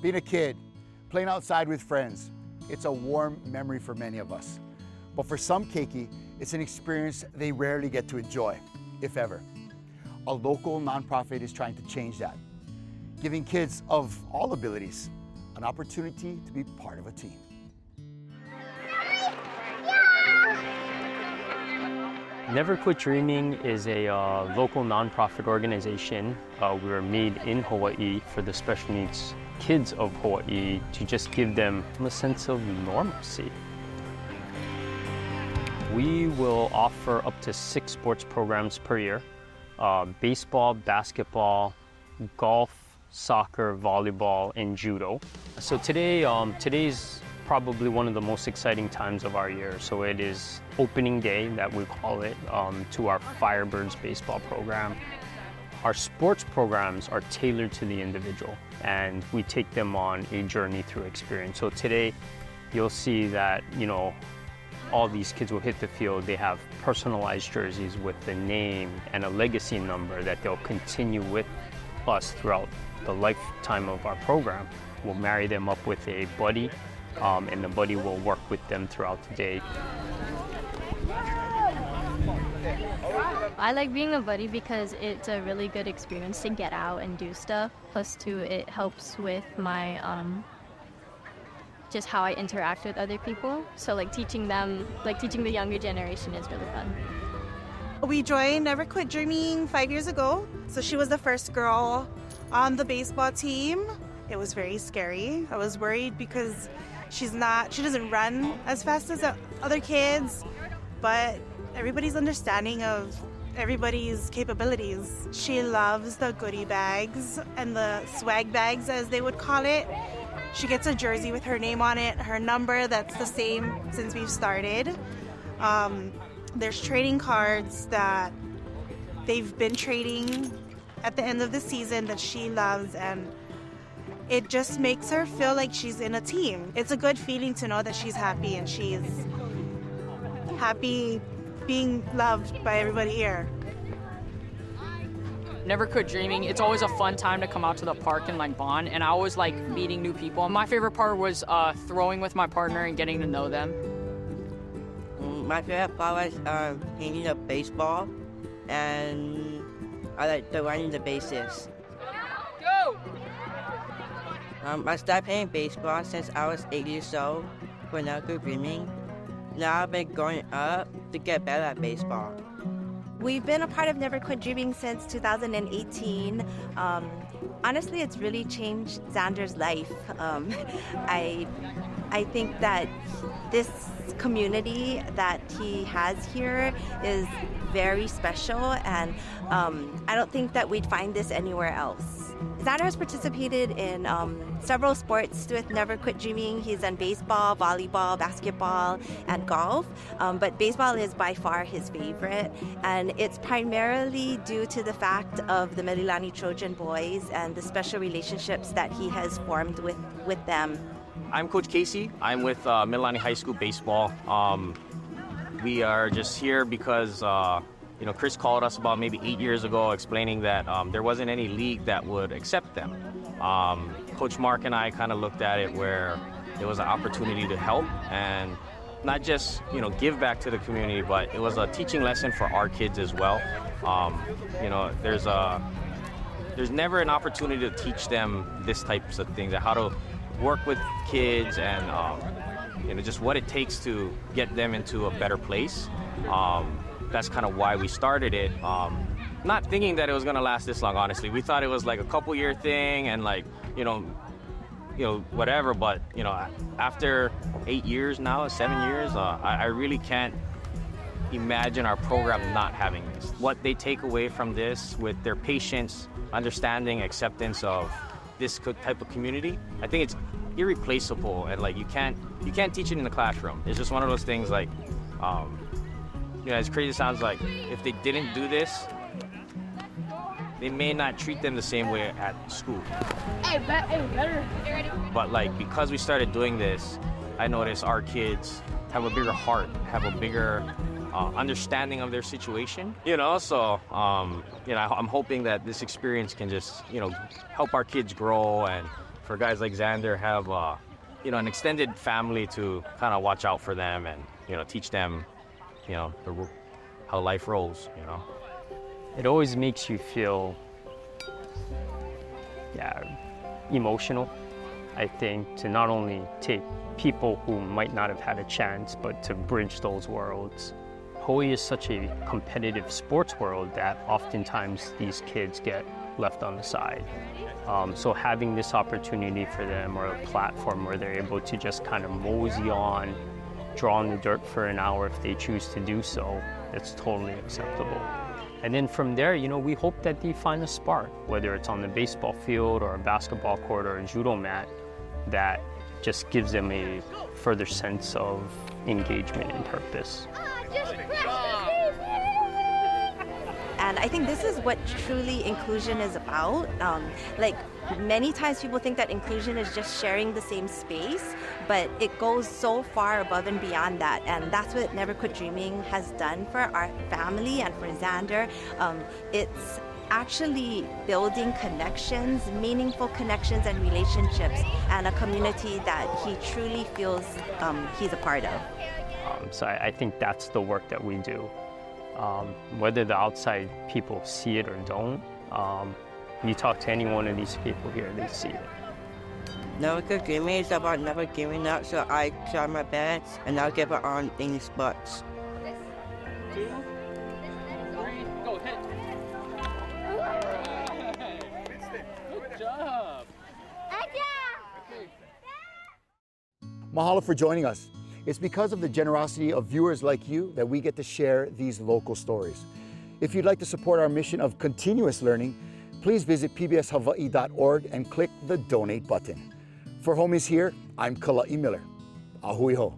Being a kid, playing outside with friends, it's a warm memory for many of us. But for some keiki, it's an experience they rarely get to enjoy, if ever. A local nonprofit is trying to change that, giving kids of all abilities an opportunity to be part of a team. Never Quit Dreaming is a local nonprofit organization. We were made in Hawaii for the special needs kids of Hawaii to just give them a sense of normalcy. We will offer up to 6 sports programs per year: baseball, basketball, golf, soccer, volleyball, and judo. So today's probably one of the most exciting times of our year. So it is opening day, that we call it, to our Firebirds baseball program. Our sports programs are tailored to the individual, and we take them on a journey through experience. So today, you'll see that, all these kids will hit the field. They have personalized jerseys with the name and a legacy number that they'll continue with us throughout the lifetime of our program. We'll marry them up with a buddy, and the buddy will work with them throughout the day. I like being a buddy because it's a really good experience to get out and do stuff. Plus, too, it helps with my just how I interact with other people. So, teaching the younger generation is really fun. We joined Never Quit Dreaming 5 years ago. So she was the first girl on the baseball team. It was very scary. I was worried because she doesn't run as fast as the other kids, but everybody's understanding of everybody's capabilities. She loves the goodie bags and the swag bags, as they would call it. She gets a jersey with her name on it, her number, that's the same since we've started. There's trading cards that they've been trading at the end of the season that she loves, and it just makes her feel like she's in a team. It's a good feeling to know that she's happy, and she's happy being loved by everybody here. Never Quit Dreaming. It's always a fun time to come out to the park and bond, and I always like meeting new people. My favorite part was throwing with my partner and getting to know them. My favorite part was painting a baseball, and I like running the bases. Go! I started playing baseball since I was 8 years old for Never Quit Dreaming. Now I've been growing up to get better at baseball. We've been a part of Never Quit Dreaming since 2018. Honestly, it's really changed Xander's life. I think that this community that he has here is very special, and I don't think that we'd find this anywhere else. Xander has participated in several sports with Never Quit Dreaming. He's done baseball, volleyball, basketball, and golf. But baseball is by far his favorite, and it's primarily due to the fact of the Mililani Trojan boys and the special relationships that he has formed with them. I'm Coach Casey. I'm with Mililani High School Baseball. We are just here because Chris called us about maybe 8 years ago explaining that there wasn't any league that would accept them. Coach Mark and I kind of looked at it where there was an opportunity to help and not just, give back to the community, but it was a teaching lesson for our kids as well. There's never an opportunity to teach them this types of things, how to work with kids and just what it takes to get them into a better place. That's kind of why we started it. Not thinking that it was gonna last this long, honestly. We thought it was like a couple year thing and whatever, but after 8 years now, 7 years, I really can't imagine our program not having this. What they take away from this with their patience, understanding, acceptance of this type of community, I think it's irreplaceable, and you can't teach it in the classroom. It's just one of those things as crazy as it sounds, if they didn't do this, they may not treat them the same way at school. Hey, better. You ready? But because we started doing this, I noticed our kids have a bigger heart, have a bigger understanding of their situation. So I'm hoping that this experience can just help our kids grow and for guys like Xander have, you know, an extended family to kind of watch out for them and, you know, teach them, you know, how life rolls, you know. It always makes you feel, emotional, I think, to not only take people who might not have had a chance, but to bridge those worlds. Hawaii is such a competitive sports world that oftentimes these kids get left on the side. So having this opportunity for them, or a platform where they're able to just kind of mosey on, draw in the dirt for an hour if they choose to do so, it's totally acceptable. And then from there, you know, we hope that they find a spark, whether it's on the baseball field or a basketball court or a judo mat, that just gives them a further sense of engagement and purpose. And I think this is what truly inclusion is about. Like many times people think that inclusion is just sharing the same space, but it goes so far above and beyond that. And that's what Never Quit Dreaming has done for our family and for Xander. It's actually building connections, meaningful connections and relationships, and a community that he truly feels he's a part of. So I think that's the work that we do. Whether the outside people see it or don't, you talk to any one of these people here, they see it. Never Quit Dreaming is about never giving up, so I try my best and I'll give it on any spots. 2, 3, go, hit. Good job. Mahalo for joining us. It's because of the generosity of viewers like you that we get to share these local stories. If you'd like to support our mission of continuous learning, please visit pbshawaii.org and click the donate button. For Homies Here, I'm Kala'i Miller. Ahui ho.